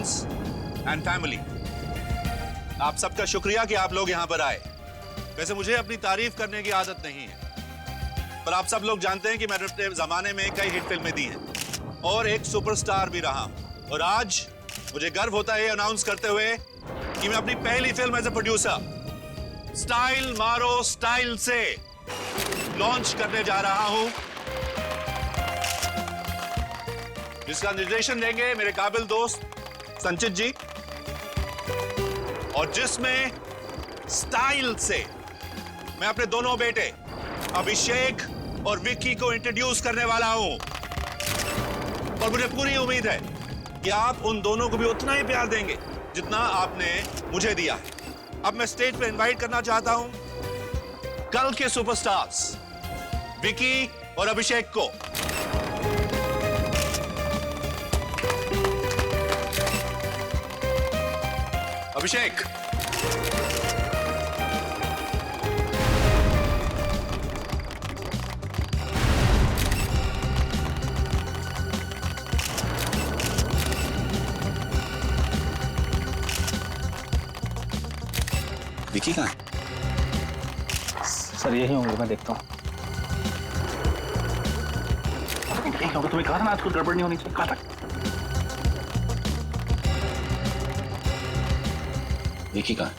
Friends and family, आप सबका शुक्रिया कि आप लोग यहां पर आए। वैसे मुझे अपनी तारीफ करने की आदत नहीं है, पर आप सब लोग जानते हैं कि मैंने अपने जमाने में कई हिट फिल्में दी हैं और एक सुपरस्टार भी रहा हूं। और आज मुझे गर्व होता है अनाउंस करते हुए कि मैं अपनी पहली film as a producer style मारो स्टाइल से लॉन्च करने जा रहा हूं, जिसका निर्देशन देंगे मेरे काबिल दोस्त संचित जी, और जिसमें स्टाइल से मैं अपने दोनों बेटे अभिषेक और विक्की को इंट्रोड्यूस करने वाला हूं। और मुझे पूरी उम्मीद है कि आप उन दोनों को भी उतना ही प्यार देंगे जितना आपने मुझे दिया है। अब मैं स्टेज पे इनवाइट करना चाहता हूं कल के सुपरस्टार्स विक्की और अभिषेक को। अभिषेक, विकी कहाँ है? सर यही होंगे, मैं देखता हूँ। तुम्हें कहा था ना आज कुछ गड़बड़ नहीं होनी चाहिए, कहा था। विकी कहाँ है?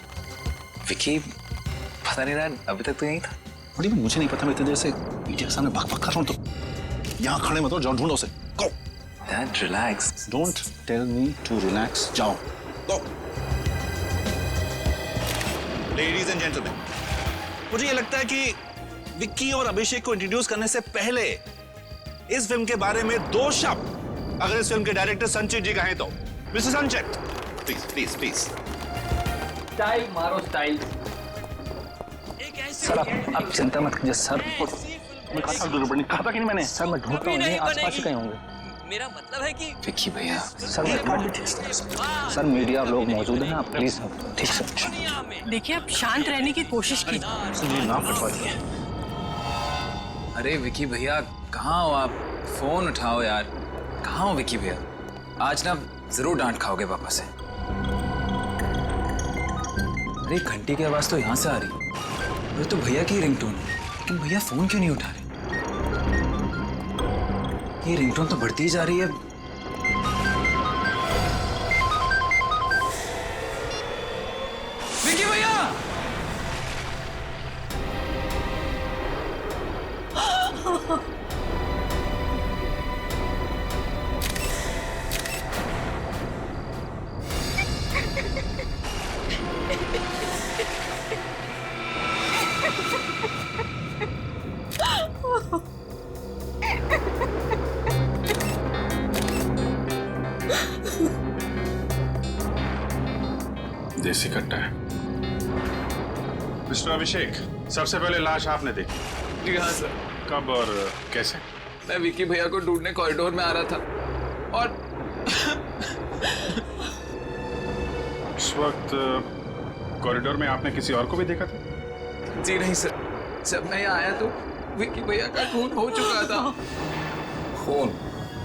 विकी पता नहीं रहा, अभी तक तो यहीं था। बड़ी मुझे नहीं पता, मैं इतने देर से मीडिया के सामने बक बक कर रहा हूँ, तो यहाँ खड़े मत हो, जाओ ढूंढो उसे। Go. Dad relax. Don't tell me to relax, जाओ। गो। लेडीज एंड जेंटलमैन, मुझे ये लगता है कि विक्की और अभिषेक को इंट्रोड्यूस करने से पहले इस फिल्म के बारे में दो शब्द अगर इस फिल्म के डायरेक्टर संचित जी कहें तो। मिस्टर संचित, प्लीज प्लीज प्लीज। स्टाइल मारो स्टाइल। सर आप चिंता मत कीजिए सर। मैं कहा था गड़बड़ नहीं, कहा था कि नहीं मैंने? सर मैं ढूंढ रहा हूँ, यहीं आसपास ही कहीं होंगे। मेरा मतलब है कि विक्की भैया, सर सर मीडिया लोग मौजूद हैं, आप प्लीज ठीक से। देखिए आप शांत रहने की कोशिश की। ना फटवा दिए। अरे विक्की भैया कहाँ हो आप? फोन उठाओ यार। कहाँ हो विक्की भैया? आज ना जरूर डांट खाओगे पापा से। अरे घंटी की आवाज तो यहाँ से आ रही है, ये तो भैया की रिंगटोन है, लेकिन भैया फोन क्यों नहीं उठा रहे? ये रिंगटोन तो बढ़ती ही जा रही है। विक्की भैया! देसी कट्टा है। मिस्टर अभिषेक, सबसे पहले लाश आपने देखी? जी हाँ सर। कब और कैसे? मैं विक्की भैया को ढूंढने कॉरिडोर में आ रहा था और उस वक्त कॉरिडोर में आपने किसी और को भी देखा था? जी नहीं सर, जब मैं यहाँ आया तो विक्की भैया का खून हो चुका था। खून?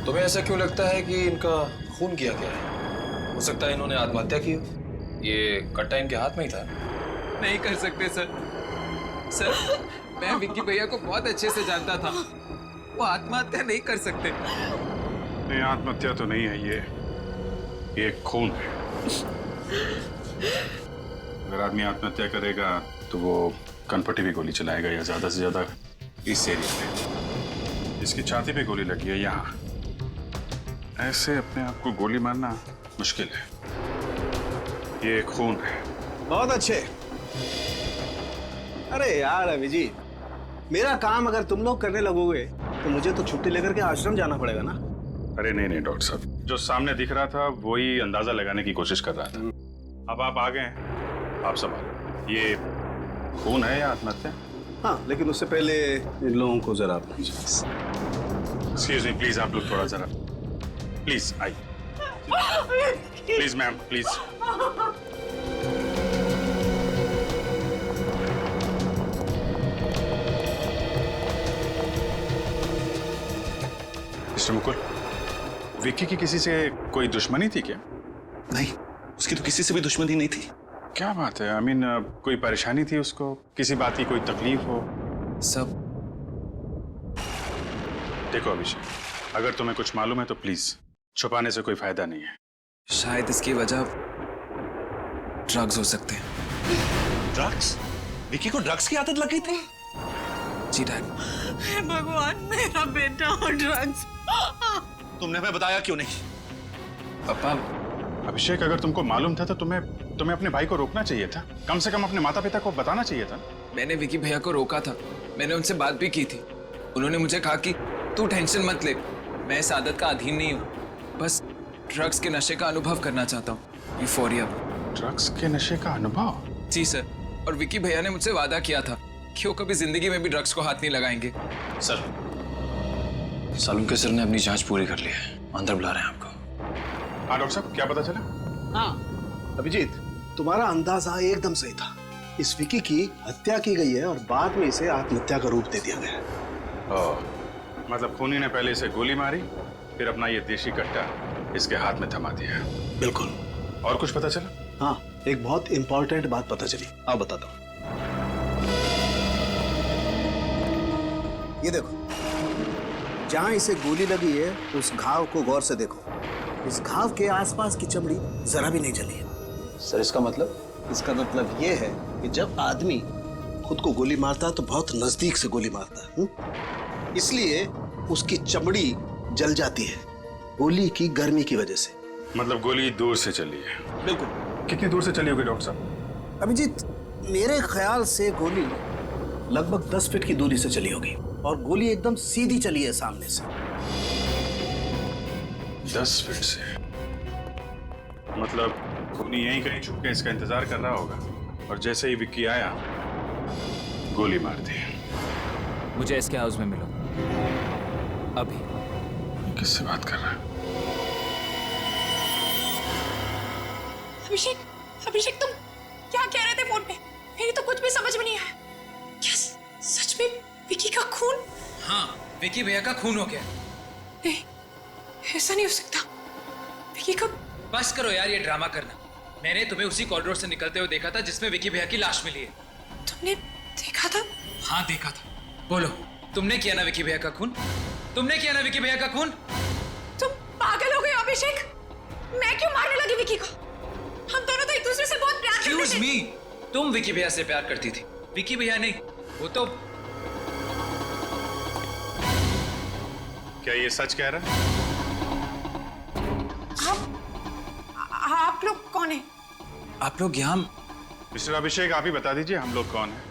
तुम्हें ऐसा क्यों लगता है कि इनका खून किया गया है? हो सकता है इन्होंने आत्महत्या की हो। ये कट्टा इनके हाथ में ही था। नहीं कर सकते सर। सर मैं विक्की भैया को बहुत अच्छे से जानता था, वो आत्महत्या नहीं कर सकते। नहीं, आत्महत्या तो नहीं है ये खून है। अगर आदमी आत्महत्या करेगा तो वो कनपट्टी भी गोली चलाएगा या ज्यादा से ज्यादा इस एरिया में। इसकी छाती पे गोली लगी है यहाँ। ऐसे अपने आप को गोली मारना मुश्किल है। ये खून है। बहुत अच्छे। अरे यार अभिजीत, मेरा काम अगर तुम लोग करने लगोगे तो मुझे तो छुट्टी लेकर के आश्रम जाना पड़ेगा ना। अरे नहीं नहीं डॉक्टर साहब, जो सामने दिख रहा था वही अंदाजा लगाने की कोशिश कर रहा था। अब आप आ गए हैं, आप संभालो। ये खून है या आत्महत्या? हाँ, लेकिन उससे पहले इन लोगों को जरा एक्सक्यूज मी प्लीज, आप लोग थोड़ा जरा प्लीज आइए। Please ma'am please. Mister Mukul, Vicky की किसी से कोई दुश्मनी थी क्या? नहीं, उसकी तो किसी से भी दुश्मनी नहीं थी। क्या बात है? आई मीन कोई परेशानी थी उसको, किसी बात की कोई तकलीफ हो? सब देखो अभिषेक, अगर तुम्हें कुछ मालूम है तो प्लीज छुपाने से कोई फायदा नहीं है। शायद इसकी वजह ड्रग्स हो सकते हैं। ड्रग्स? विकी को ड्रग्स की आदत लग गई थी? जी डैड। हे भगवान, मेरा बेटा और ड्रग्स। तुमने हमें बताया क्यों नहीं? पापा, अभिषेक, अगर तुमको मालूम था तो तुम्हें अपने भाई को रोकना चाहिए था। कम से कम अपने माता पिता को बताना चाहिए था। मैंने विकी भैया को रोका था, मैंने उनसे बात भी की थी। उन्होंने मुझे कहा कि तू टेंशन मत ले, मैं इस आदत का अधीन नहीं हूँ, बस ड्रग्स के नशे का अनुभव करना चाहता हूँ। यूफोरिया। ड्रग्स के नशे का अनुभव? जी सर, और विकी भैया ने मुझसे वादा किया था कि वो कभी जिंदगी में भी ड्रग्स को हाथ नहीं लगाएंगे। सर, सालुम के सर ने अपनी जांच पूरी कर ली है, अंदर बुला रहे हैं आपको। हाँ डॉक्टर साहब, क्या पता चला? हाँ अभिजीत, तुम्हारा अंदाजा एकदम सही था। इस विकी की हत्या की गई है और बाद में इसे आत्महत्या का रूप दे दिया गया है। ओह, मतलब खूनी ने पहले इसे गोली मारी, फिर अपना ये देशी कट्टा इसके हाथ में थमा दिया। बिल्कुल। और कुछ पता चला? हाँ, एक बहुत इंपॉर्टेंट बात पता चली, आप बताता हूँ। ये देखो, जहां इसे गोली लगी है उस घाव को गौर से देखो। इस घाव के आसपास की चमड़ी जरा भी नहीं जली है। सर, इसका मतलब? इसका मतलब ये है कि जब आदमी खुद को गोली मारता है तो बहुत नजदीक से गोली मारता है, इसलिए उसकी चमड़ी जल जाती है गोली की गर्मी की वजह से। मतलब गोली दूर से चली है? बिल्कुल। कितनी दूर से चली होगी डॉक्टर साहब? अभिजीत, मेरे ख्याल से गोली लगभग 10 फीट की दूरी से चली होगी और गोली एकदम सीधी चली है सामने से। 10 फीट से? मतलब खूनी यहीं कहीं छुप के इसका इंतजार कर रहा होगा और जैसे ही विक्की आया गोली मार दी। मुझे इसके हाउस में मिलो अभी। किससे बात कर रहा है? अभिषेक, अभिषेक तुम क्या कह रहे थे फोन पे? मेरी तो कुछ भी समझ में नहीं आया। क्या सच में विकी का खून? हाँ, विकी भैया का खून हो गया। नहीं, ऐसा नहीं हो सकता। विकी का... बस करो यार ये ड्रामा करना। मैंने तुम्हें उसी कॉरिडोर से निकलते हुए देखा था जिसमें विकी भैया की लाश मिली है। तुमने देखा था? हाँ देखा था। बोलो, तुमने किया ना विकी भैया का खून? तुमने किया ना विकी भैया का खून? तुम पागल हो गए हो अभिषेक। मैं क्यों मारने लगी विकी को? हम दोनों तो एक दूसरे से बहुत प्यार करते थे। Excuse me, तुम विकी भैया से प्यार करती थी, विकी भैया नहीं। वो तो... क्या ये सच कह रहा है? आप लोग कौन है? आप लोग यहाँ... मिस्टर अभिषेक, आप ही बता दीजिए हम लोग कौन हैं?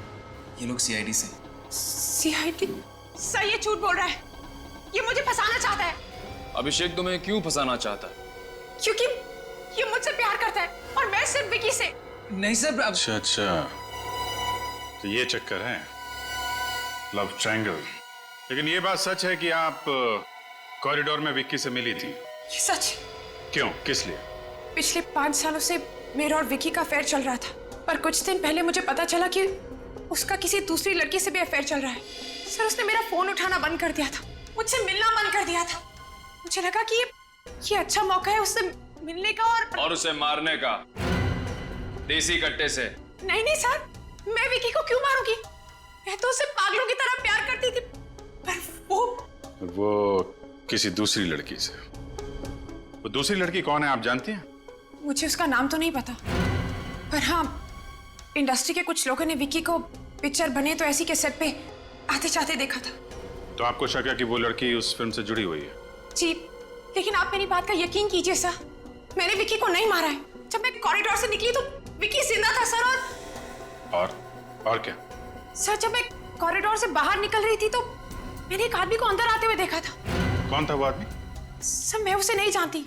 ये लोग सीआईडी से। सीआईडी? सर ये झूठ बोल रहा है, ये मुझे फंसाना चाहता है। अभिषेक तुम्हें क्यों फंसाना चाहता है? क्योंकि ये मुझसे प्यार करता है और मैं सिर्फ विकी से। नहीं सर, अब... अच्छा, तो ये चक्कर है, लव ट्रायंगल। लेकिन ये बात सच है कि आप कॉरिडोर में विक्की से मिली थी? ये सच। क्यों, किस लिए? पिछले 5 सालों से मेरा और विकी का अफेयर चल रहा था, पर कुछ दिन पहले मुझे पता चला कि उसका किसी दूसरी लड़की से भी अफेयर चल रहा है। सर उसने मेरा फोन उठाना बंद कर दिया था, मुझसे मिलना बंद कर दिया था। मुझे लगा कि ये अच्छा मौका है उससे मिलने का और उसे मारने का, देसी कट्टे से। नहीं नहीं सर, मैं विकी को क्यों मारूंगी? मैं तो उसे पागलों की तरह प्यार करती थी, पर वो किसी दूसरी लड़की से। वो दूसरी लड़की कौन है आप जानती हैं? मुझे उसका नाम तो नहीं पता, पर हाँ इंडस्ट्री के कुछ लोगों ने विकी को पिक्चर बने तो ऐसी के सेट पे आते जाते देखा था। तो आपको शक है कि वो लड़की उस फिल्म से जुड़ी हुई है? जी, लेकिन आप मेरी बात का यकीन कीजिए सर, मैंने विकी को नहीं मारा है। जब मैं कॉरिडोर से निकली तो विकी जिंदा था सर। और क्या? सर जब मैं कॉरिडोर से बाहर निकल रही थी तो मैंने एक आदमी को अंदर आते हुए देखा था। कौन था वो आदमी? सर मैं उसे नहीं जानती,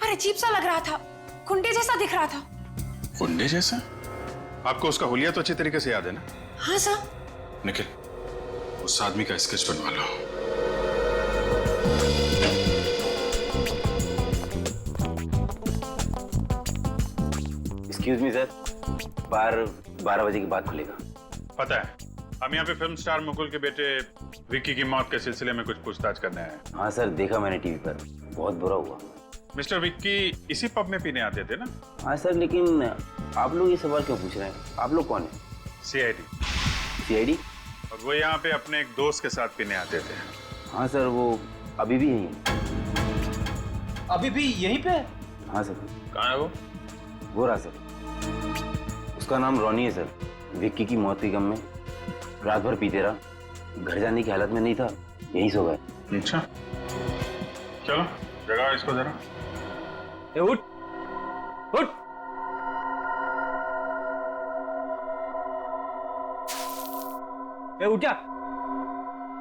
पर अजीब सा लग रहा था, गुंडे जैसा दिख रहा था। गुंडे जैसा? आपको उसका हुलिया तो अच्छी तरीके से याद है ना? हाँ सर। निखिल, उस आदमी का स्केच बनवा लो। एक्सक्यूज मी सर, बार 12 बजे के बाद खुलेगा। पता है, हम यहाँ पे फिल्म स्टार मुकुल के बेटे विक्की की मौत के सिलसिले में कुछ पूछताछ करने आए हैं। हाँ सर, देखा मैंने टीवी पर, बहुत बुरा हुआ। मिस्टर विक्की इसी पब में पीने आते थे ना? हाँ सर, लेकिन आप लोग ये सवाल क्यों पूछ रहे हैं? आप लोग कौन है? सीआईडी। सीआईडी? और वो यहाँ पे अपने एक दोस्त के साथ पीने आते थे। हाँ सर, वो अभी भी यहीं है। अभी भी यहीं पे है? हाँ सर। कहाँ है वो? वो रहा सर। उसका नाम रॉनी है सर। विक्की की मौत के गम में रात भर पीते रहा, घर जाने की हालत में नहीं था, यहीं सो गए। अच्छा, चलो जगाओ इसको जरा। ए, उठ उठ। ए, उठ जा,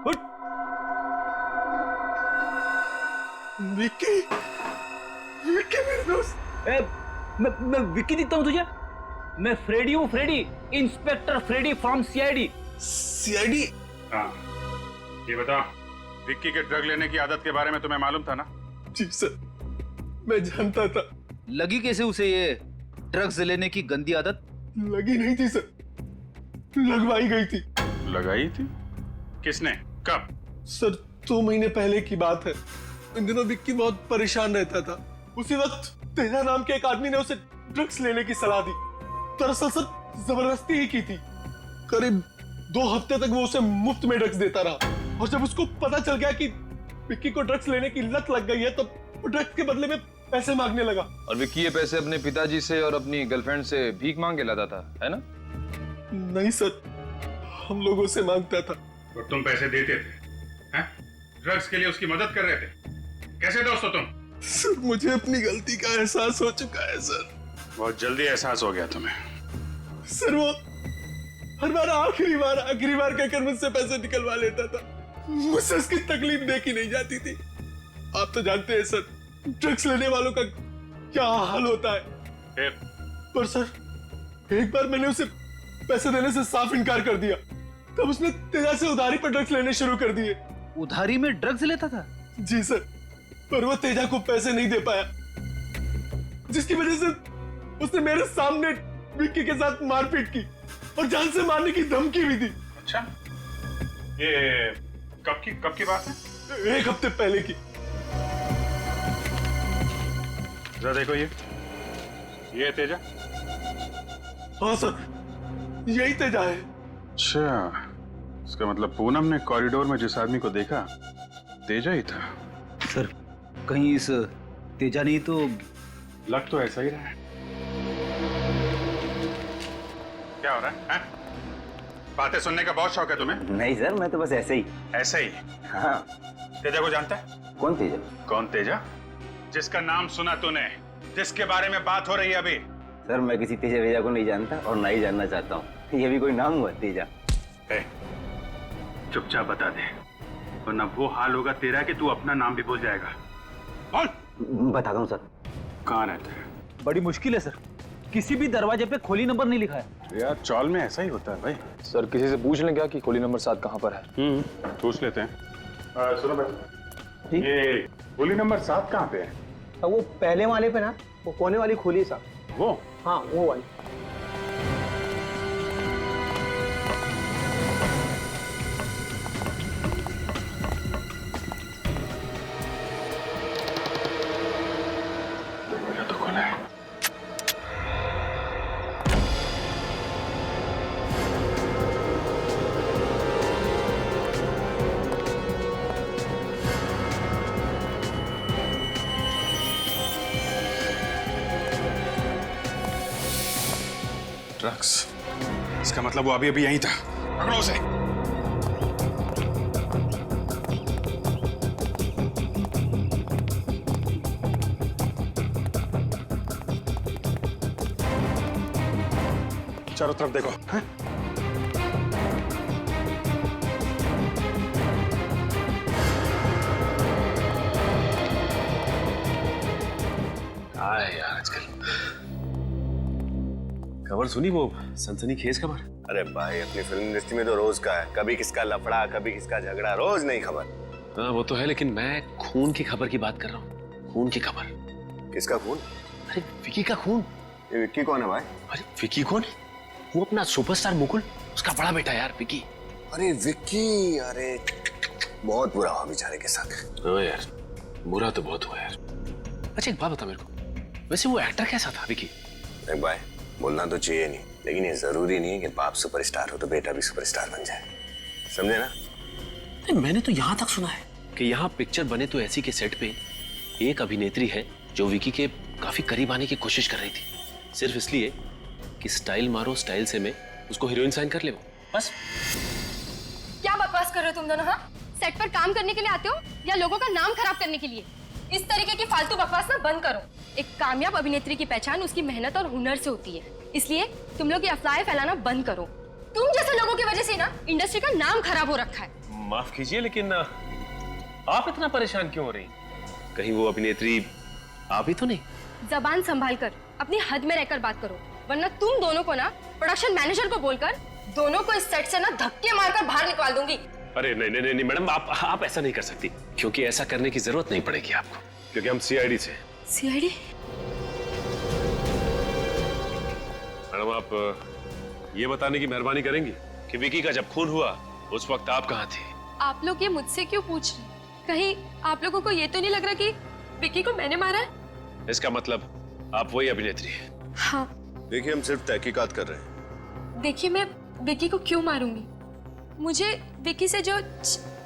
उठ। विक्की, विक्की मेरे दोस्त। ए, मैं विक्की दिखता हूँ तुझे? मैं फ्रेडी हूँ, Freddie, inspector Freddie from CID. CID? हाँ, ये बताओ, विक्की के ड्रग लेने की आदत के बारे में तुम्हें मालूम था ना? जी सर, मैं जानता था। लगी कैसे उसे ये ड्रग्स लेने की गंदी आदत? लगी नहीं थी सर, लगवाई गई थी। लगाई थी? किसने? कब? सर 2 महीने पहले की बात है। इन दिनों विक्की बहुत परेशान रहता था। उसी वक्त तेजा नाम के एक आदमी ने उसे ड्रग्स लेने की सलाह दी। दरअसल सर जबरदस्ती ही की थी। करीब 2 हफ्ते तक वो उसे मुफ्त में ड्रग्स देता रहा, और जब उसको पता चल गया कि विक्की को ड्रग्स लेने की लत लग गई है, तो वो ड्रग्स के बदले में पैसे मांगने लगा। और विक्की ये पैसे अपने पिताजी से और अपनी गर्लफ्रेंड से भीख मांग के लाता था, है ना? नहीं सर, हम लोगों से मांगता था। और तुम पैसे देते थे? हैं? ड्रग्स के लिए उसकी मदद कर रहे थे? कैसे दोस्त हो तुम? सर मुझे अपनी गलती का एहसास हो चुका है सर। बहुत जल्दी एहसास हो गया तुम्हें। सर वो हर बार आखिरी बार कहकर मुझसे पैसे निकलवा लेता था। मुझसे उसकी तकलीफ देखी नहीं जाती थी। आप तो जानते हैं सर, ड्रग्स लेने वालों का क्या हाल होता है। पर सर, एक बार मैंने उसे पैसे देने से साफ इनकार कर दिया, तब उसने तेजा से उधारी पर ड्रग्स लेने शुरू कर दिए। उधारी में ड्रग्स लेता था? जी सर, पर वो तेजा को पैसे नहीं दे पाया, जिसकी वजह से उसने मेरे सामने विक्की के साथ मारपीट की और जान से मारने की धमकी भी दी। अच्छा, ये कब की बात है? 1 हफ्ते पहले की। जरा देखो, ये तेजा? हाँ सर, यही तेजा है। अच्छा, इसका मतलब पूनम ने कॉरिडोर में जिस आदमी को देखा, तेजा ही था। सर कहीं इस तेजा नहीं तो? लग तो ऐसा ही रहा है। क्या हो रहा है? बातें सुनने का बहुत शौक है तुम्हें? नहीं सर, मैं तो बस ऐसे ही। ऐसे ही? हाँ। तेजा को जानता है? कौन तेजा? कौन तेजा? जिसका नाम सुना तूने, जिसके बारे में बात हो रही है अभी। सर मैं किसी तेजा वेजा को नहीं जानता और ना ही जानना चाहता हूँ। ये भी कोई नाम हुआ तेजा? चुपचाप बता दे, वरना वो हाल होगा तेरा कि तू अपना नाम भी भूल जाएगा। बोल। बताता हूँ सर। कहाँ रहता है? बड़ी मुश्किल है सर, किसी भी दरवाजे पे खोली नंबर नहीं लिखा है। यार चौल में ऐसा ही होता है भाई। सर किसी से पूछ लें क्या कि खोली नंबर 7 कहाँ पर है? पूछ लेते हैं। सुनो भाई, ये खोली नंबर 7 कहाँ पे है? वो पहले वाले पे ना, वो कोने वाली खोली साहब। वो? हाँ वो वाली। तो खोला है। ड्रग्स, इसका मतलब वो अभी अभी यहीं था। पकड़ो उसे। चारों तरफ देखो। यार आजकल खबर सुनी वो सनसनीखेज खबर? अरे भाई, अपनी फिल्म इंडस्ट्री में तो रोज का है, कभी किसका लफड़ा, कभी किसका झगड़ा, रोज नई खबर। हाँ वो तो है, लेकिन मैं खून की खबर की बात कर रहा हूँ। खून की खबर। किसका खून? अरे विकी का खून। ये विक्की कौन है भाई? अरे विकी कौन है? वो अपना सुपरस्टार मुकुल, उसका बड़ा बेटा यार विकी। अरे विक्की, अरे बहुत बुरा हुआ बेचारे के साथ। हाँ यार, बुरा तो बहुत हुआ यार। अच्छा एक बात बता मेरे को, वैसे वो एक्टर कैसा था विकी? देख भाई, बोलना तो चाहिए नहीं, लेकिन ये जरूरी नहीं है कि बाप सुपरस्टार हो तो बेटा भी सुपरस्टार बन जाए, समझे ना? नहीं, मैंने तो यहाँ तक सुना है कि यहाँ पिक्चर बने तो ऐसी के सेट पे एक अभिनेत्री है जो विकी के काफी करीब आने की कोशिश कर रही थी, सिर्फ इसलिए कि स्टाइल मारो स्टाइल से मैं उसको हीरोइन साइन कर ले वो, बस। क्या बकवास कर रहे हो तुम दोनों? हाँ, सेट पर काम करने के लिए आते हो या लोगों का नाम खराब करने के लिए? इस तरीके की फालतू बकवास ना बंद करो। एक कामयाब अभिनेत्री की पहचान उसकी मेहनत और हुनर से होती है, इसलिए तुम लोग ये अफवाहें फैलाना बंद करो। तुम जैसे लोगों की वजह से ना इंडस्ट्री का नाम खराब हो रखा है। माफ कीजिए लेकिन आप इतना परेशान क्यों हो रही? कहीं वो अभिनेत्री आप ही तो नहीं? जबान संभाल कर अपनी हद में रहकर बात करो, वरना तुम दोनों को ना प्रोडक्शन मैनेजर को बोलकर दोनों को इस सेट से ना धक्के मारकर बाहर निकाल दूंगी। अरे नहीं नहीं नहीं मैडम, आप ऐसा नहीं कर सकती, क्योंकि ऐसा करने की जरूरत नहीं पड़ेगी आपको, क्योंकि हम सीआईडी से। सीआईडी? मैडम आप ये बताने की मेहरबानी करेंगी कि विकी का जब खून हुआ उस वक्त आप कहाँ थे? आप लोग ये मुझसे क्यों पूछ रहे? कहीं आप लोगों को ये तो नहीं लग रहा कि विकी को मैंने मारा है? इसका मतलब आप वही अभिनेत्री हैं? हाँ। देखिए, हम सिर्फ तहकीकात कर रहे हैं। देखिए, मैं विकी को क्यों मारूंगी? मुझे विकी से जो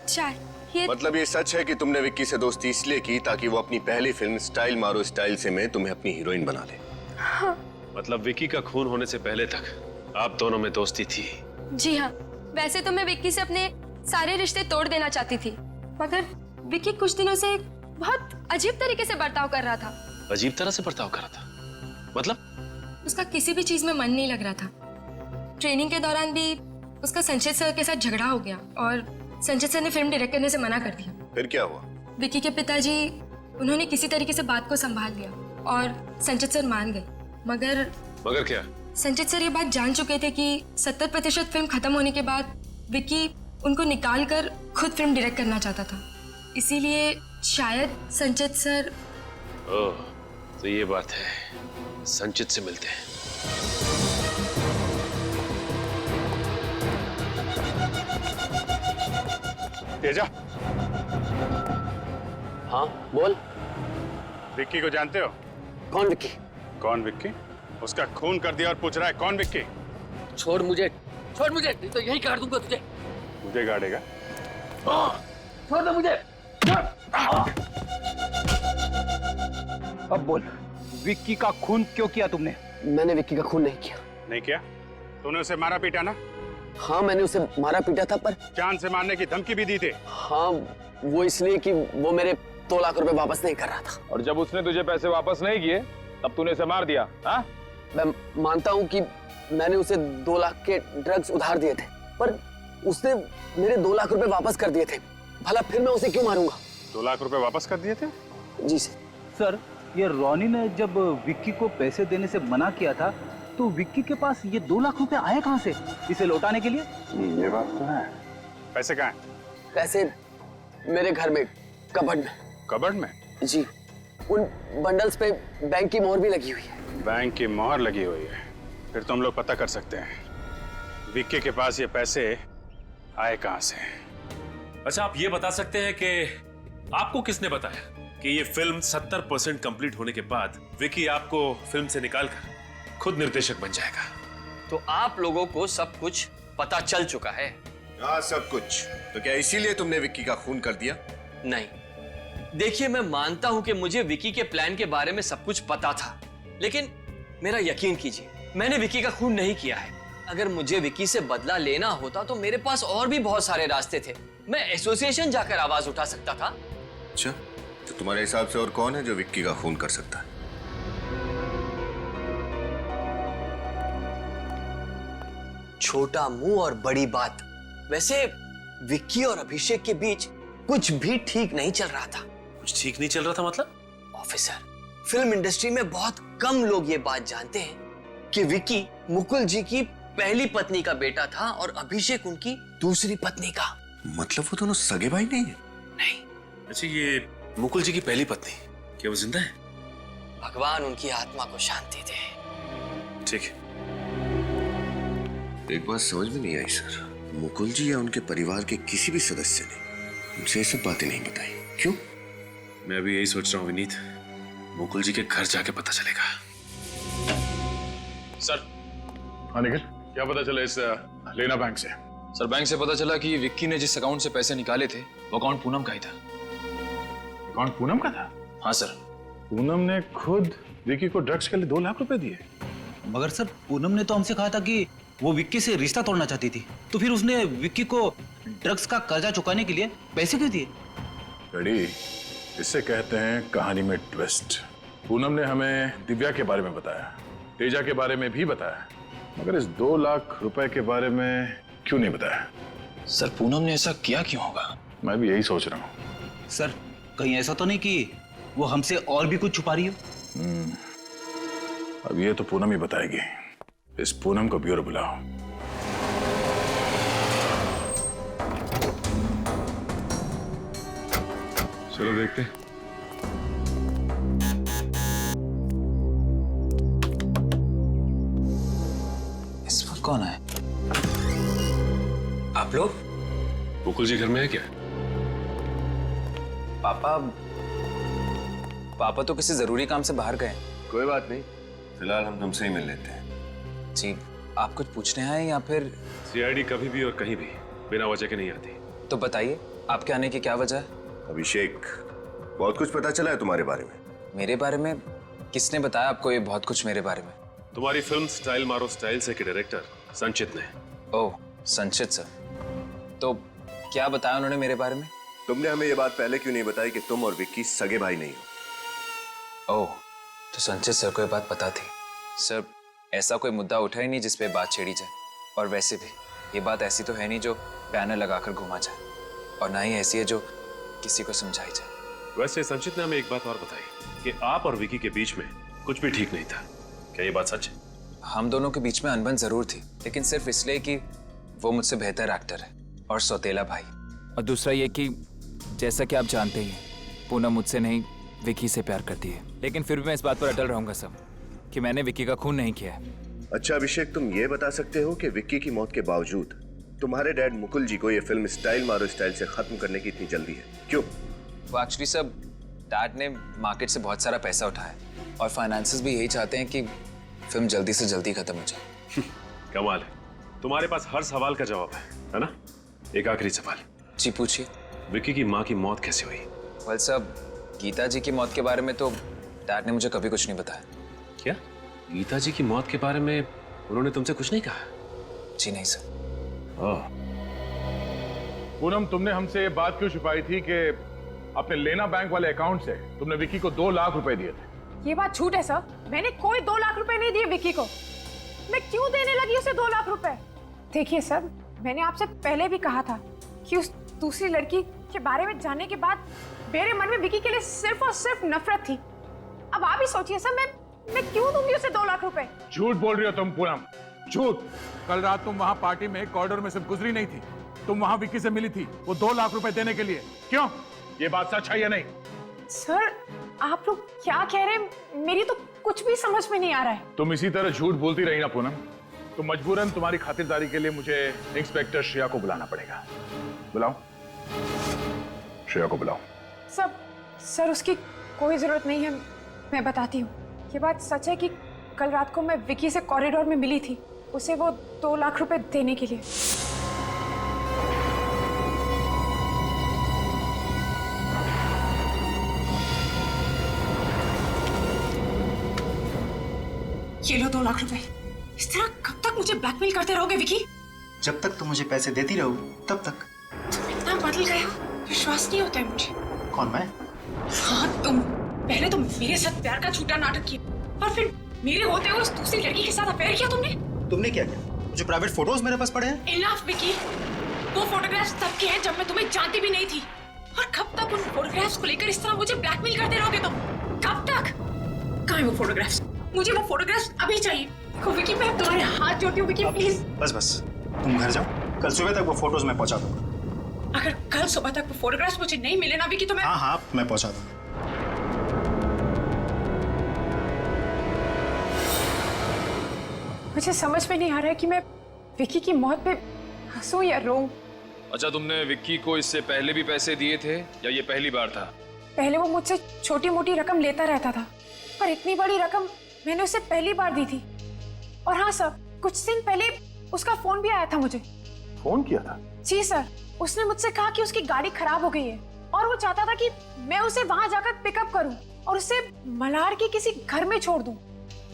चाहिए। मतलब ये सच है कि तुमने विक्की से दोस्ती इसलिए की ताकि वो अपनी पहली फिल्म स्टाइल मारो स्टाइल से में तुम्हें अपनी हीरोइन बना ले? हाँ। मतलब विकी का खून होने से पहले तक आप दोनों में दोस्ती थी? जी हाँ, वैसे तो मैं विक्की से अपने सारे रिश्ते तोड़ देना चाहती थी, मगर विक्की कुछ दिनों से बहुत अजीब तरीके से बर्ताव कर रहा था। अजीब तरह से बर्ताव कर रहा था? मतलब? उसका किसी भी चीज में मन नहीं लग रहा था। ट्रेनिंग के दौरान भी उसका संचित सर के साथ झगड़ा हो गया और संचित सर ने फिल्म डायरेक्ट करने से मना कर दिया। फिर क्या हुआ? विक्की के पिताजी उन्होंने किसी तरीके से बात को संभाल लिया और संचित सर मान गए, मगर क्या? संचित सर ये बात जान चुके थे कि 70% फिल्म खत्म होने के बाद विक्की उनको निकाल कर खुद फिल्म डायरेक्ट करना चाहता था, इसीलिए शायद संचित सर। ओह, तो ये बात है, संचित से मिलते हैं। तेजा। हाँ बोल। विक्की को जानते हो? कौन विक्की? कौन विक्की? उसका खून कर दिया और पूछ रहा है कौन विक्की? छोड़ मुझे, नहीं तो यही काट दूंगा तुझे। मुझे गाड़ेगा? छोड़ दे मुझे। अब बोल, विक्की का खून क्यों किया तुमने? मैंने विक्की का खून नहीं किया। नहीं किया? तूने उसे मारा पीटा ना? हाँ मैंने उसे मारा पीटा था, पर जान से मारने की धमकी भी दी थी। हाँ, वो इसलिए कि वो मेरे 2 लाख रुपए वापस नहीं कर रहा था। और जब उसने तुझे पैसे वापस नहीं किए तब तूने उसे मार दिया? हाँ? मैं मानता हूँ कि मैंने उसे 2 लाख के ड्रग्स उधार दिए थे, पर उसने मेरे 2 लाख रुपए वापस कर दिए थे। भला फिर मैं उसे क्यों मारूंगा? 2 लाख रुपए वापस कर दिए थे? जी सर। सर, ये रॉनी ने जब विक्की को पैसे देने से मना किया था तो विक्की के पास ये 2 लाख रुपए आए कहाँ से इसे लौटाने के लिए? ये बात तो है। पैसे कहाँ हैं? पैसे मेरे घर में, कबर्ड में। कबर्ड में? जी, उन बंडल्स पे बैंक की मोहर भी लगी हुई है। बैंक की मोहर लगी हुई है? फिर तो हम लोग पता कर सकते हैं विक्की के पास ये पैसे आए कहाँ से। अच्छा, आप ये बता सकते हैं कि आपको किसने बताया कि ये फिल्म 70% कंप्लीट होने के बाद विक्की आपको फिल्म से निकालकर खुद निर्देशक बन जाएगा? तो आप लोगों को सब कुछ पता चल चुका है? हाँ, सब कुछ। तो क्या इसीलिए तुमने विक्की का खून कर दिया? नहीं, देखिए मैं मानता हूं कि मुझे विक्की के प्लान के बारे में सब कुछ पता था, लेकिन मेरा यकीन कीजिए, मैंने विक्की का खून नहीं किया है। अगर मुझे विक्की से बदला लेना होता तो मेरे पास और भी बहुत सारे रास्ते थे। मैं एसोसिएशन जाकर आवाज उठा सकता था। अच्छा, तो तुम्हारे हिसाब से और कौन है जो विक्की का खून कर सकता है? छोटा मुंह और बड़ी बात। वैसे विक्की और अभिषेक के बीच कुछ भी ठीक नहीं चल रहा था। कुछ ठीक नहीं चल रहा था मतलब? ऑफिसर, फिल्म इंडस्ट्री में बहुत कम लोग ये बात जानते हैं कि विक्की मुकुल जी की पहली पत्नी का बेटा था और अभिषेक उनकी दूसरी पत्नी का। मतलब वो दोनों सगे भाई नहीं है? नहीं। अच्छा, ये मुकुल जी की पहली पत्नी, क्या वो जिंदा है? भगवान उनकी आत्मा को शांति दे। ठीक है। एक बात समझ में नहीं आई सर, मुकुल जी या उनके परिवार के किसी भी सदस्य ने मुझसे ये सब बातें नहीं बताई। क्यों? मैं अभी यही सोच रहा हूँ विनीत। मुकुल जी के घर जाके पता चलेगा। सर। हाँ निखिल, क्या पता चला इस लेना बैंक से? सर बैंक से पता चला कि विक्की ने जिस अकाउंट से पैसे निकाले थे वो अकाउंट पूनम का ही था। अकाउंट पूनम का था? हाँ सर। पूनम ने खुद विक्की को ड्रग्स के लिए 2 लाख रुपए दिए। मगर सर पूनम ने तो हमसे कहा था कि वो विक्की से रिश्ता तोड़ना चाहती थी, तो फिर उसने विक्की को ड्रग्स का कर्जा चुकाने के लिए पैसे क्यों दिए? रेडी, इसे कहते हैं कहानी में ट्विस्ट। पूनम ने हमें दिव्या के बारे में बताया, तेजा के बारे में भी बताया, मगर इस 2 लाख रुपए के बारे में क्यों नहीं बताया? सर पूनम ने ऐसा किया क्यों होगा? मैं भी यही सोच रहा हूँ। सर कहीं ऐसा तो नहीं कि वो हमसे और भी कुछ छुपा रही हो? अब ये तो पूनम ही बताएगी। इस पूनम को ब्यूरो बुलाओ। चलो देखते हैं। इस वक्त कौन है? आप लोग? मुकुल जी घर में है क्या? पापा तो किसी जरूरी काम से बाहर गए। कोई बात नहीं, फिलहाल हम तुमसे ही मिल लेते हैं। जी, आप कुछ पूछने आए या फिर? सीआईडी कभी भी और कहीं भी बिना वजह के नहीं आती। तो बताइए आपके आने की क्या वजह है? अभिषेक, बहुत कुछ पता चला है तुम्हारे बारे में। मेरे बारे में? किसने बताया आपको ये बहुत कुछ मेरे बारे में? तुम्हारी फिल्म स्टाइल मारो स्टाइल से के डायरेक्टर संचित ने। ओह संचित सर, तो क्या बताया उन्होंने मेरे बारे में? तुमने हमें ये बात पहले क्यों नहीं बताई कि तुम और विक्की सगे भाई नहीं हो? ओह, तो संचित सर को ये बात पता थी। सर ऐसा कोई मुद्दा उठा ही नहीं जिस पे बात छेड़ी जाए, और वैसे भी ये बात ऐसी तो है नहीं जो बैनर लगाकर घुमा जाए, और ना ही ऐसी है जो किसी को समझाई जाए। वैसे संचित ने हमें एक बात और बताई कि आप और विकी के बीच में कुछ भी ठीक नहीं था। क्या ये बात सच है? हम दोनों के बीच में अनबन जरूर थी, लेकिन सिर्फ इसलिए कि वो मुझसे बेहतर एक्टर है और सौतेला भाई। और दूसरा ये कि जैसा कि आप जानते ही हैं, पूनम मुझसे नहीं विकी से प्यार करती है, लेकिन फिर भी मैं इस बात पर अटल रहूंगा सब कि मैंने विकी का खून नहीं किया है। अच्छा अभिषेक, तुम ये बता सकते हो कि विक्की की मौत के बावजूद तुम्हारे डैड मुकुल जी को ये फिल्म स्टाइल मारो स्टाइल से खत्म करने की इतनी जल्दी है, क्यों? वो एक्चुअली सब डैड ने मार्केट से बहुत सारा पैसा उठाया और फाइनेंसेस भी यही चाहते हैं कि फिल्म जल्दी से जल्दी खत्म हो जाए। कमाल है, तुम्हारे पास हर सवाल का जवाब है ना? एक आखिरी सवाल। जी पूछिए। विक्की की माँ की मौत कैसे हुई? वेल सब गीता जी की मौत के बारे में तो डैड ने मुझे कभी कुछ नहीं बताया। क्या गीता जी की मौत के बारे में उन्होंने तुमसे कुछ नहीं कहा? जी नहीं सर। पूनम, तुमने हमसे ये बात क्यों छुपाई थी कि अपने लेना बैंक वाले अकाउंट से तुमने विक्की को 2 लाख रुपए दिए थे? ये बात झूठ है सर, मैंने कोई 2 लाख रुपए नहीं दिए विक्की को। मैं क्यों देने लगी उसे 2 लाख रुपए? देखिए सर, मैंने आपसे पहले भी कहा था कि उस दूसरी लड़की के बारे में जानने के बाद मेरे मन में विक्की के लिए सिर्फ और सिर्फ नफरत थी। अब आप ही सोचिए सर, मैं क्यों दूंगी उसे 2 लाख रुपए? झूठ बोल रही हो तुम पूनम, झूठ। कल रात तुम वहां पार्टी में कॉरिडोर में से गुजरी नहीं थी, तुम वहां विक्की से मिली थी वो 2 लाख रुपए देने के लिए। क्यों? ये बात सच है या नहीं? सर आप लोग क्या कह रहे हैं, मेरी तो कुछ भी समझ में नहीं आ रहा है। तुम इसी तरह झूठ बोलती रही ना पूनम, तो मजबूरन तुम्हारी खातिरदारी के लिए मुझे इंस्पेक्टर श्रेया को बुलाना पड़ेगा। बुलाओ, श्रेया को बुलाओ। सर उसकी कोई जरूरत नहीं है, मैं बताती हूँ। ये बात सच है कि कल रात को मैं विक्की से कॉरिडोर में मिली थी, उसे वो 2 लाख रुपए देने के लिए। ये लो 2 लाख रुपए। इस तरह कब तक मुझे ब्लैकमेल करते रहोगे विक्की? जब तक तुम मुझे पैसे देती रहो तब तक। तुम इतना बदल गए हो, विश्वास नहीं होता है मुझे। कौन, मैं? हाँ तुम। पहले तो मेरे साथ प्यार का झूठा नाटक किया, और फिर मेरे होते हुए उस दूसरी लड़की के साथ अफेयर किया तुमने। तुमने क्या किया? जो प्राइवेट फोटोज मेरे पास पड़े हैं। इनफ विक्की, वो फोटोग्राफ्स तब के हैं जब मैं तुम्हें जानती भी नहीं थी, और कब तक उन फोटोग्राफ्स को लेकर इस तरह मुझे ब्लैकमेल करते रहोगे तुम? कब तक? कहाँ है वो फोटोग्राफ्स? मुझे वो फोटोग्राफ्स अभी चाहिए। देखो विक्की, मैं तुम्हारे हाथ जोड़ती हूँ विक्की, प्लीज। बस तुम घर जाओ, कल सुबह तक वो फोटोज मैं पहुंचा दूंगा। अगर कल सुबह तक वो फोटोग्राफ्स मुझे नहीं मिले ना विक्की, तो मैं हाँ मैं पहुंचा दूंगा। मुझे समझ में नहीं आ रहा है कि मैं विक्की की मौत पे हंसूं या रोऊं। अच्छा, तुमने विक्की को इससे पहले भी पैसे दिए थे या ये पहली बार था? पहले वो मुझसे छोटी मोटी रकम लेता रहता था, पर इतनी बड़ी रकम मैंने उसे पहली बार दी थी। और हाँ सर, कुछ दिन पहले उसका फोन भी आया था मुझे। फोन किया था? जी सर, उसने मुझसे कहा कि उसकी गाड़ी खराब हो गई है और वो चाहता था कि मैं उसे वहां जाकर पिकअप करूं और उसे मलाड के किसी घर में छोड़ दूं।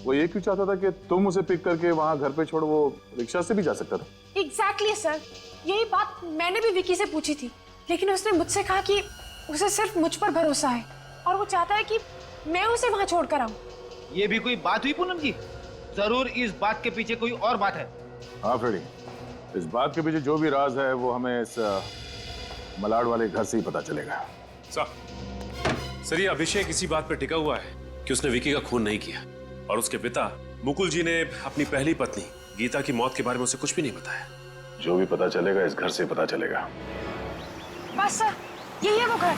वो ये क्यों चाहता था कि तुम उसे पिक करके वहां घर पे छोड़, वो रिक्शा से भी जा सकता था? एग्जैक्टली सर, यही बात मैंने भी विकी से पूछी थी, लेकिन उसने मुझसे कहा कि उसे सिर्फ मुझ पर भरोसा है और वो चाहता है कि मैं उसे वहां छोड़कर आऊं। ये भी कोई बात हुई पूनम जी? जरूर इस बात के पीछे कोई और बात है। हाँ फ्रेडी, इस बात के पीछे जो भी राज है वो हमें इस मलाड वाले घर से ही पता चलेगा। सर ये अभिषेक इसी बात पर टिका हुआ है कि उसने विकी का खून नहीं किया और उसके पिता मुकुल जी ने अपनी पहली पत्नी गीता की मौत के बारे में उसे कुछ भी नहीं बताया। जो भी पता चलेगा इस घर से पता चलेगा। बस सर, यही है वो घर।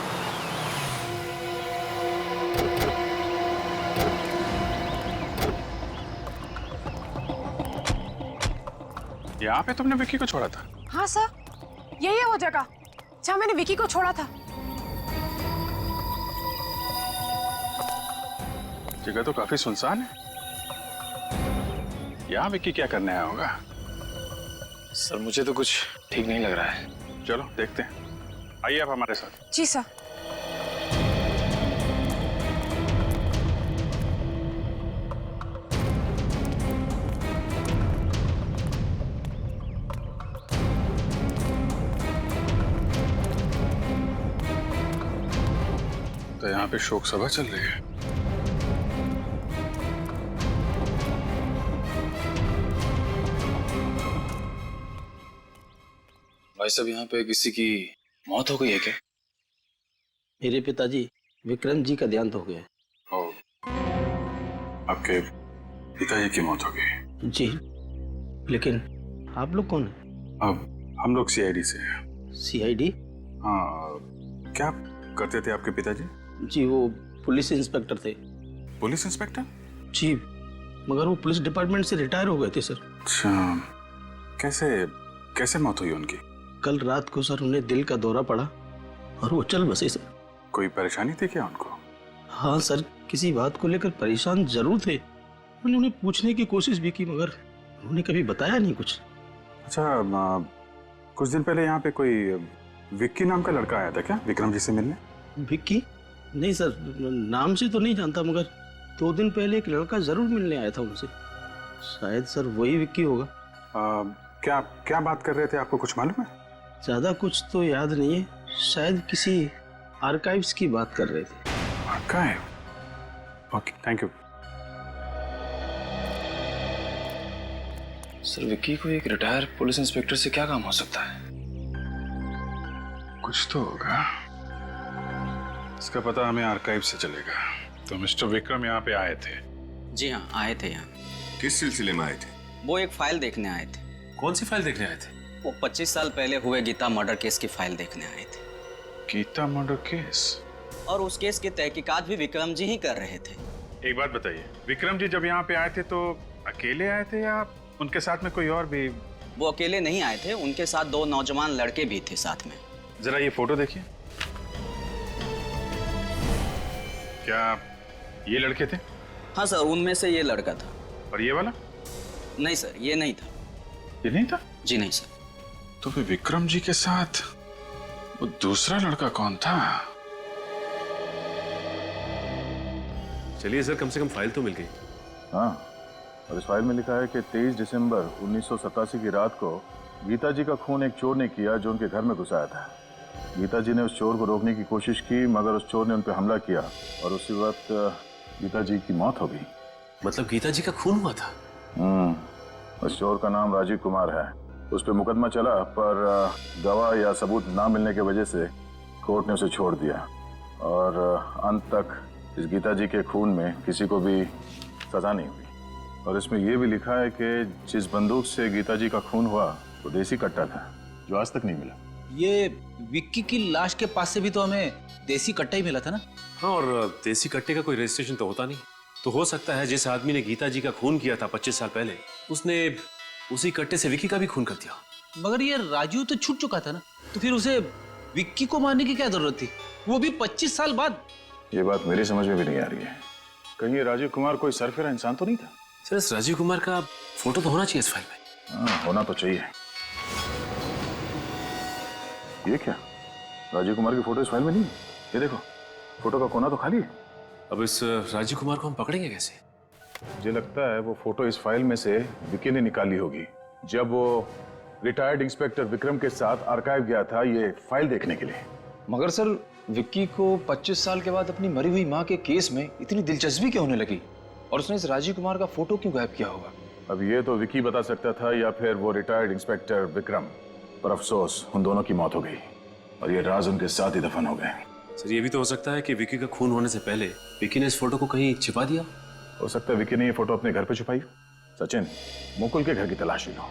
यहाँ पे तुमने विकी को छोड़ा था? हाँ सर, यही है वो जगह जहाँ मैंने विकी को छोड़ा था। जगह तो काफी सुनसान है। यहाँ विकी क्या करने आया होगा? सर मुझे तो कुछ ठीक नहीं लग रहा है। चलो देखते हैं, आइए आप हमारे साथ। जी सर। तो यहाँ पे शोक सभा चल रही है। भाई साहब, यहाँ पे किसी की मौत हो गई है क्या? मेरे पिताजी विक्रम जी का देहांत हो गया है। ओ, आपके पिताजी की मौत हो गई? जी, लेकिन आप लोग कौन हैं? अब हम लोग सीआईडी से हैं। सीआईडी? हाँ, क्या करते थे आपके पिताजी? जी वो पुलिस इंस्पेक्टर थे। Police inspector? जी, मगर वो पुलिस डिपार्टमेंट से रिटायर हो गए थे सर। अच्छा, कैसे मौत हुई उनकी? कल रात को सर उन्हें दिल का दौरा पड़ा और वो चल बसे सर। कोई परेशानी थी क्या उनको? हाँ सर, किसी बात को लेकर परेशान जरूर थे। मैंने उन्हें पूछने की कोशिश भी की मगर उन्होंने कभी बताया नहीं कुछ। अच्छा, कुछ दिन पहले यहाँ पे कोई विक्की नाम का लड़का आया था क्या विक्रम जी से मिलने? विक्की? नहीं सर, नाम से तो नहीं जानता, मगर 2 दिन पहले एक लड़का जरूर मिलने आया था उनसे। शायद सर वही विक्की होगा। क्या बात कर रहे थे, आपको कुछ मालूम है? ज्यादा कुछ तो याद नहीं है, शायद किसी आर्काइव्स की बात कर रहे थे। Archive? Okay, thank you. Sir Vicky को एक रिटायर पुलिस इंस्पेक्टर से क्या काम हो सकता है? कुछ तो होगा, इसका पता हमें आर्काइव से चलेगा। तो मिस्टर विक्रम यहाँ पे आए थे? जी हाँ, आए थे यहाँ। किस सिलसिले में आए थे? वो एक फाइल देखने आए थे। कौन सी फाइल देखने आए थे? वो 25 साल पहले हुए गीता मर्डर केस की फाइल देखने आए थे। Geeta murder case? और उस केस की तहकीकात भी विक्रम जी ही कर रहे थे। एक बात बताइए, विक्रम जी जब यहाँ पे आए थे तो अकेले आए थे या उनके साथ में कोई और भी? वो अकेले नहीं आए थे, उनके साथ 2 नौजवान लड़के भी थे साथ में। जरा ये फोटो देखिए। क्या ये लड़के थे? हाँ सर, उनमें से ये लड़का था। और ये वाला? नहीं सर, ये नहीं था। ये नहीं था? जी नहीं सर। तो फिर विक्रम जी के साथ वो दूसरा लड़का कौन था? चलिए सर, कम से कम फाइल तो मिल गई। हाँ, और इस फाइल में लिखा है कि 23 दिसंबर 1987 की रात को गीता जी का खून एक चोर ने किया जो उनके घर में घुस आया था। गीता जी ने उस चोर को रोकने की कोशिश की मगर उस चोर ने उन पर हमला किया और उसी वक्त गीता जी की मौत हो गई। मतलब गीता जी का खून हुआ था? उस चोर का नाम राजीव कुमार है। उस पर मुकदमा चला पर गवाह या सबूत ना मिलने की वजह से कोर्ट ने उसे छोड़ दिया और अंत तक इस गीता जी के खून में किसी को भी सजा नहीं हुई। और इसमें यह भी लिखा है कि जिस बंदूक से गीता जी का खून हुआ वो देसी कट्टा था जो आज तक नहीं मिला। ये विक्की की लाश के पास से भी तो हमें देसी कट्टा ही मिला था ना? हाँ, और देसी कट्टे का कोई रजिस्ट्रेशन तो होता नहीं। तो हो सकता है जिस आदमी ने गीता जी का खून किया था 25 साल पहले, उसने उसी कट्टे से विक्की का भी खून कर दिया। मगर ये राजू तो छूट चुका था ना, तो फिर उसे विक्की को मारने की क्या जरूरत थी? वो भी 25 साल बाद। ये बात मेरी समझ में भी नहीं आ रही है। कहीं ये राजीव कुमार कोई सरफिरा इंसान तो नहीं था? सर, इस राजीव कुमार का फोटो तो होना चाहिए इस फाइल में। हाँ, होना तो चाहिए। ये क्या, राजीव कुमार की फोटो इस फाइल में नहीं है? ये देखो, फोटो का कोना तो खाली है। अब इस राजीव कुमार को हम पकड़ेंगे कैसे? मुझे लगता है वो फोटो इस फाइल में से विकी ने निकाली होगी जब वो रिटायर्ड इंस्पेक्टर विक्रम के साथ आर्काइव गया था ये फाइल देखने के लिए। मगर सर, विक्की को 25 साल के बाद अपनी मरी हुई माँ के केस में इतनी दिलचस्पी क्यों होने लगी, और उसने इस राजीव कुमार का फोटो क्यों गायब किया होगा? अब ये तो विकी बता सकता था या फिर वो रिटायर्ड इंस्पेक्टर विक्रम, पर अफसोस उन दोनों की मौत हो गई और ये राज उनके साथ ही दफन हो गए। सर, ये भी तो हो सकता है कि विकी का खून होने से पहले विकी ने इस फोटो को कहीं छिपा दिया। हो सकता है विकी ने ये फोटो अपने घर पे छुपाई हो। सचिन, मुकुल के घर की तलाशी लो।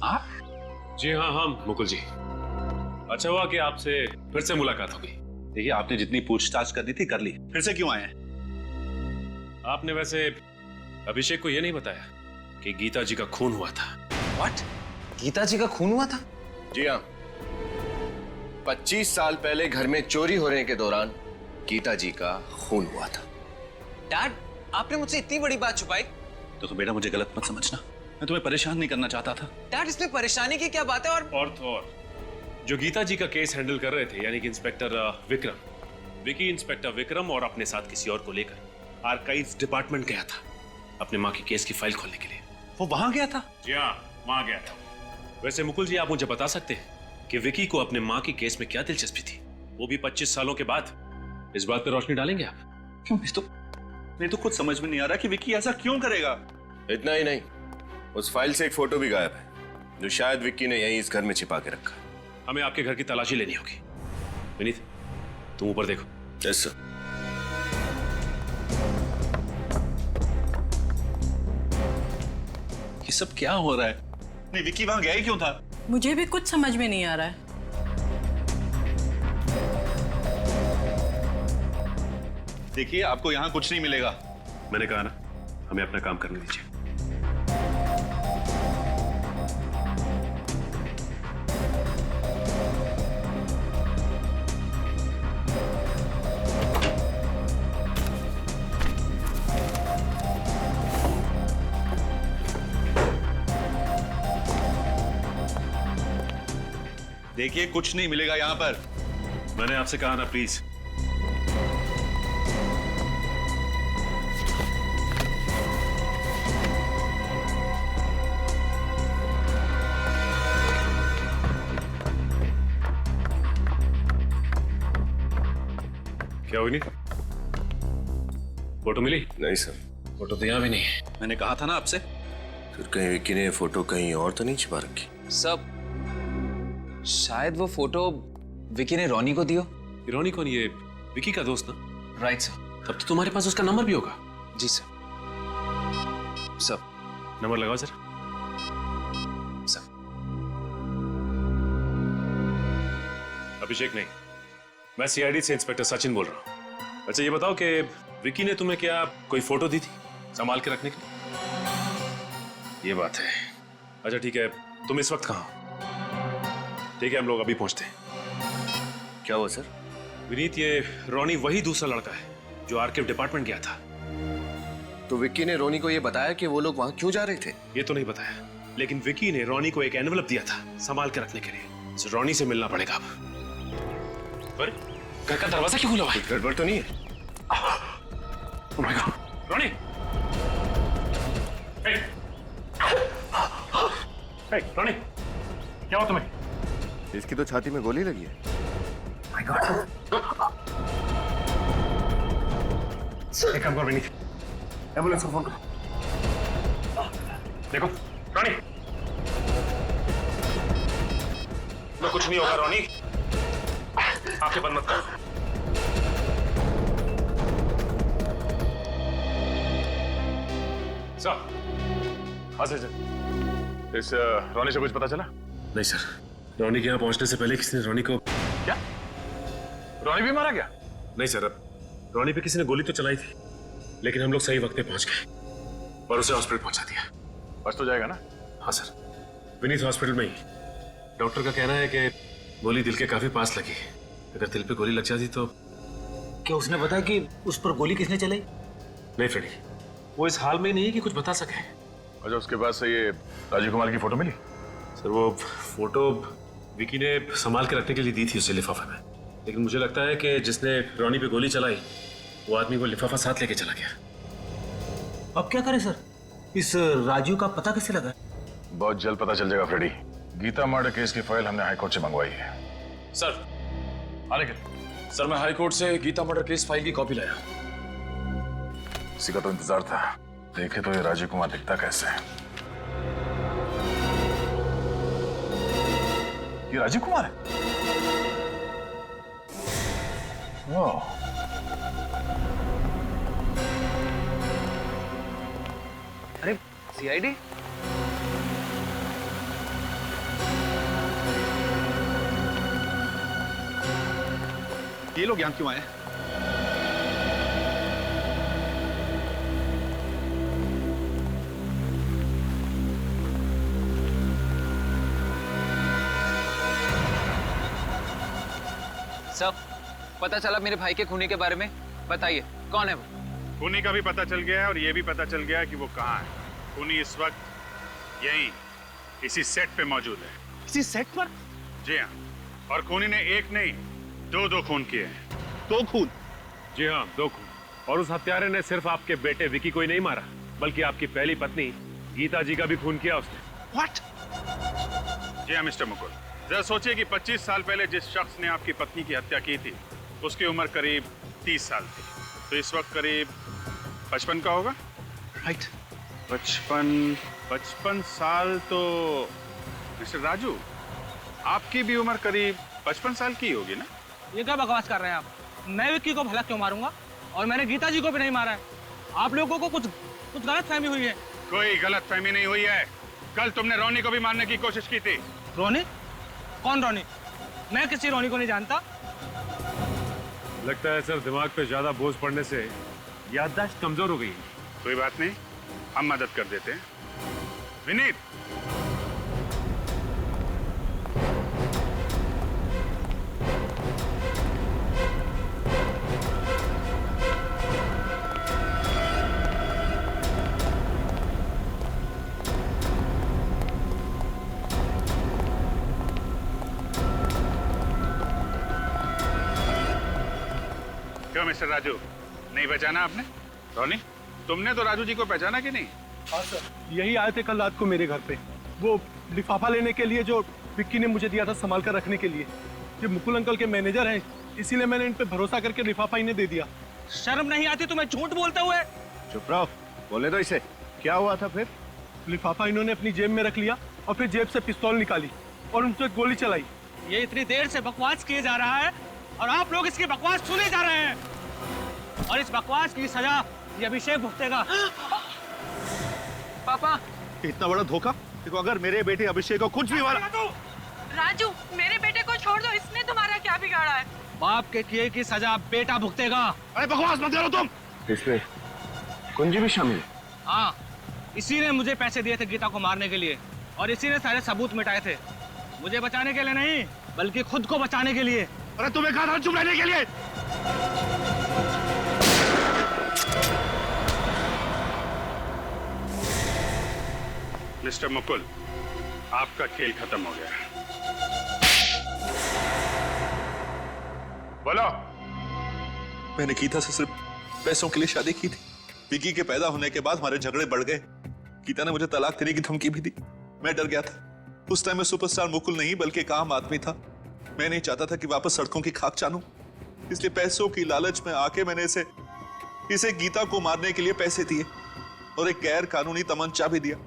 आप? जी हाँ, मुकुल जी। अच्छा हुआ कि आपसे फिर से मुलाकात हो गई। देखिए, आपने जितनी पूछताछ करनी थी कर ली, फिर से क्यों आए हैं? आपने वैसे अभिषेक को यह नहीं बताया कि गीता जी का खून हुआ था। व्हाट? गीता जी का खून हुआ था? जी हाँ, 25 साल पहले घर में चोरी होने के दौरान गीता जी का खून हुआ था। डैड, आपने मुझसे इतनी बड़ी बात छुपाई? तो बेटा मुझे गलत मत समझना, मैं तुम्हें परेशान नहीं करना चाहता था। डैड, इसमें परेशानी की क्या बात है? और जो गीता जी का केस हैंडल कर रहे थे, यानी कि इंस्पेक्टर विक्रम, विकी इंस्पेक्टर विक्रम और अपने साथ किसी और को लेकर आर्काइव्स डिपार्टमेंट गया था अपने माँ के केस की फाइल खोलने के लिए। वो वहां गया था? जी हाँ, वहां गया था। वैसे मुकुल जी, आप मुझे बता सकते हैं कि विकी को अपने माँ के केस में क्या दिलचस्पी थी, वो भी 25 सालों के बाद? इस बात पर रोशनी डालेंगे आप? क्यों? नहीं तो खुद समझ में नहीं आ रहा कि विकी ऐसा क्यों करेगा। इतना ही नहीं, उस फाइल से एक फोटो भी गायब है जो शायद विक्की ने यहीं इस घर में छिपा के रखा है। हमें आपके घर की तलाशी लेनी होगी। विनीत, तुम ऊपर देखो। Yes sir. ये सब क्या हो रहा है? नहीं, विक्की वहां गया ही क्यों था? मुझे भी कुछ समझ में नहीं आ रहा है। देखिए, आपको यहाँ कुछ नहीं मिलेगा। मैंने कहा ना, हमें अपना काम करने दीजिए। देखिए, कुछ नहीं मिलेगा यहाँ पर। मैंने आपसे कहा ना, प्लीज। क्या हुई? नहीं फोटो मिली? नहीं सर, फोटो तो यहाँ भी नहीं है। मैंने कहा था ना आपसे। फिर कहीं विक्की ने फोटो कहीं और तो नहीं छिपा रखी? सब शायद वो फोटो विकी ने रोनी को दियो। रोनी कौन? ये विकी का दोस्त ना? Right sir. तब तो तुम्हारे पास उसका नंबर भी होगा। जी सर। सब नंबर लगाओ सर। सर। अभिषेक नहीं, मैं सीआईडी से इंस्पेक्टर सचिन बोल रहा हूँ। अच्छा ये बताओ कि विकी ने तुम्हें क्या कोई फोटो दी थी संभाल के रखने के लिए? ये बात है। अच्छा ठीक है, तुम इस वक्त कहाँ हो? ठीक है, हम लोग अभी पहुंचते हैं। क्या हुआ सर? विनीत, ये रोनी वही दूसरा लड़का है जो आर्काइव डिपार्टमेंट गया था। तो विक्की ने रोनी को ये बताया कि वो लोग वहां क्यों जा रहे थे? ये तो नहीं बताया, लेकिन विकी ने रोनी को एक एनवलप दिया था संभाल के रखने के लिए। तो रोनी से मिलना पड़ेगा अब। अरे घर का दरवाजा क्यों खुला हुआ है? गड़बड़ तो नहीं है? Oh my God! Ronnie! Hey! Hey, रोनी! क्या हुआ तुम्हें? इसकी तो छाती में गोली लगी है। My God! एक काम करो विनीत, एम्बुलेंस को फोन करो। देखो, रोनी! मैं कुछ नहीं होगा रोनी, आंखें बंद मत करो। इस रोनी से कुछ पता चला? नहीं सर, रोनी के यहाँ पहुंचने से पहले किसी ने रोनी को... क्या? रोनी भी मारा गया? नहीं सर, अब रोनी पे किसी ने गोली तो चलाई थी, लेकिन हम लोग सही वक्त पे पहुंच गए और उसे हॉस्पिटल पहुंचा दिया। बच तो जाएगा ना? हाँ सर, विनीत हॉस्पिटल में ही डॉक्टर का कहना है कि गोली दिल के काफी पास लगी। अगर दिल पे गोली लग जाती तो। क्या उसने बताया कि उस पर गोली किसने चलाई? नहीं फ्रेडी, वो इस हाल में नहीं है कि कुछ बता सके। अच्छा, उसके बाद से ये राजीव कुमार की फोटो मिली? सर वो फोटो विकी ने संभाल के रखने के लिए दी थी उसे लिफाफे में, लेकिन मुझे लगता है कि जिसने रॉनी पे गोली चलाई वो आदमी वो लिफाफा साथ लेके चला गया। अब क्या करें सर? इस राजू का पता कैसे लगा? बहुत जल्द पता चल जाएगा फ्रेडी। गीता मर्डर केस की फाइल हमने हाईकोर्ट से मंगवाई है। सर आने के सर, मैं हाईकोर्ट से गीता मर्डर केस फाइल की कॉपी लाया। इसी का तो इंतजार था। देखे तो ये राजीव कुमार दिखता कैसे है। ये राजीव कुमार है? वाह, अरे सीआईडी? ये लोग यहाँ क्यों आए? सब पता चला मेरे भाई के खूनी के बारे में? बताइए कौन है वो? खूनी का भी पता चल गया है और ये भी पता चल गया है कि वो कहाँ है। खूनी इस वक्त यहीं इसी सेट पे मौजूद है। इसी सेट पर? जी हाँ, और खूनी ने एक नहीं दो खून किए हैं। 2 खून? जी हाँ, 2 खून। और उस हत्यारे ने सिर्फ आपके बेटे विकी को ही नहीं मारा, बल्कि आपकी पहली पत्नी गीता जी का भी खून किया उसने। What? जी हाँ मिस्टर मुकुल, जरा सोचिए कि 25 साल पहले जिस शख्स ने आपकी पत्नी की हत्या की थी उसकी उम्र करीब 30 साल थी, तो इस वक्त करीब 55 का होगा। राइट। 55 साल तो मिस्टर राजू, आपकी भी उम्र करीब 55 साल की होगी ना? ये क्या बकवास कर रहे हैं आप? मैं विक्की को भला क्यों मारूंगा? और मैंने गीता जी को भी नहीं मारा है। आप लोगों को कुछ गलत फहमी हुई है। कोई गलत फहमी नहीं हुई है। कल तुमने रोनी को भी मारने की कोशिश की थी। रोनी? कौन रोनी? मैं किसी रोनी को नहीं जानता। लगता है सर दिमाग पे ज्यादा बोझ पड़ने से याददाश्त कमजोर हो गई। कोई बात नहीं, हम मदद कर देते हैं। विनीत, क्यों मिस्टर राजू, नहीं पहचाना आपने? रोनी, तुमने तो राजू जी को पहचाना कि नहीं? हाँ सर, यही आए थे कल रात को मेरे घर पे, वो लिफाफा लेने के लिए जो विक्की ने मुझे दिया था संभाल कर रखने के लिए। ये मुकुल अंकल के मैनेजर हैं, इसीलिए मैंने इन पे भरोसा करके लिफाफा इन्हें दे दिया। शर्म नहीं आती तुम्हें झूठ बोलते हुए? चुप रहो, बोले तो इसे। क्या हुआ था फिर? लिफाफा इन्होंने अपनी जेब में रख लिया और फिर जेब से पिस्तौल निकाली और उनसे गोली चलाई। ये इतनी देर से बकवास किए जा रहा है और आप लोग इसकी बकवास सुने जा रहे हैं, और इस बकवास की सजा ये अभिषेक भुगतेगा। पापा, इतना बड़ा धोखा। देखो, अगर मेरे बेटे अभिषेक को कुछ भी हुआ। राजू, मेरे बेटे को छोड़ दो, इसने तुम्हारा क्या बिगाड़ा है? बाप के किए की सजा बेटा भुगतेगा। अरे बकवास मत करो तुम। इसमें कुंजी भी शामिल है? हाँ, इसी ने मुझे पैसे दिए थे गीता को मारने के लिए, और इसी ने सारे सबूत मिटाए थे। मुझे बचाने के लिए नहीं, बल्कि खुद को बचाने के लिए। अरे तुम्हें कहा था चुप रहने के लिए। मिस्टर मुकुल, आपका खेल खत्म हो गया। बोलो। मैंने गीता से सिर्फ पैसों के लिए शादी की थी। विकी के पैदा होने के बाद हमारे झगड़े बढ़ गए। गीता ने मुझे तलाक देने की धमकी भी दी। मैं डर गया था। उस टाइम मैं सुपरस्टार मुकुल नहीं बल्कि एक आम आदमी था। मैं नहीं चाहता था कि वापस सड़कों की खाक जानूं, इसलिए पैसों की लालच में आके मैंने इसे गीता को मारने के लिए पैसे दिए और एक गैर कानूनी तमंचा भी दिया,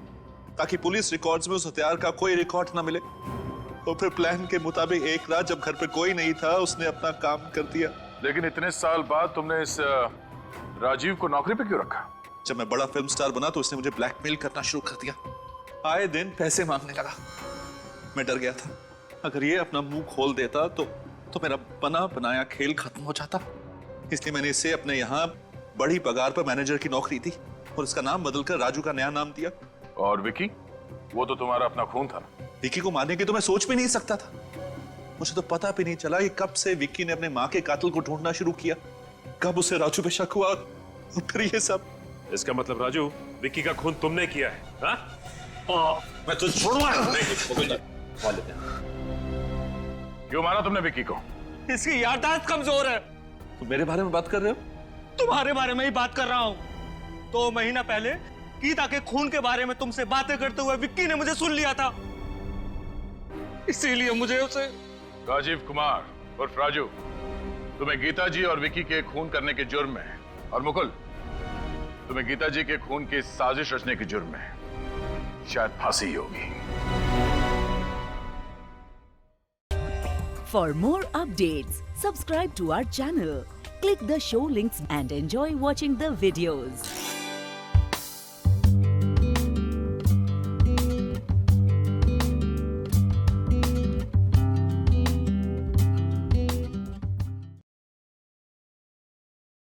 ताकि पुलिस रिकॉर्ड्स में उस हथियार का कोई रिकॉर्ड ना मिले। और फिर प्लान के मुताबिक एक रात जब घर पे कोई नहीं था, उसने अपना काम कर दिया। लेकिन इतने साल बाद तुमने इस राजीव को नौकरी पे क्यों रखा? जब मैं बड़ा फिल्म स्टार बना तो उसने मुझे ब्लैकमेल करना शुरू कर दिया। आए दिन पैसे मांगने लगा। मैं डर गया था, अगर ये अपना मुंह खोल देता तो मेरा बना बनाया खेल खत्म हो जाता। इसलिए मैंने इसे अपने यहाँ बड़ी पगार पर मैनेजर की नौकरी दी और इसका नाम बदलकर राजू का नया नाम दिया। और विकी, वो तो तुम्हारा अपना खून था ना? विक्की को मारने की तो मैं सोच भी नहीं सकता था। मुझे तो पता भी नहीं चला कि कब से विक्की ने अपने माँ के कातिल को ढूंढना शुरू किया, कब उसे राजू पे शक हुआ और फिर ये सब। इसका मतलब राजू, विक्की का खून तुमने किया है? हाँ? मैं तुझे छोड़ूंगा नहीं। क्यों मारा तुमने विक्की को? इसकी याददाश्त कमजोर है। तुम मेरे बारे में बात कर रहे हो? तुम्हारे बारे में ही बात कर रहा हूँ। 2 महीना पहले गीता के खून के बारे में तुमसे बातें करते हुए विक्की ने मुझे सुन लिया था, इसीलिए मुझे उसे। राजीव कुमार उर्फ राजू, तुम्हें गीता जी और विक्की के खून करने के जुर्म में, और मुकुल तुम्हें गीता जी के खून की साजिश रचने के जुर्म में शायद फांसी ही होगी। For more updates, subscribe to our channel, click the show links and enjoy watching the videos.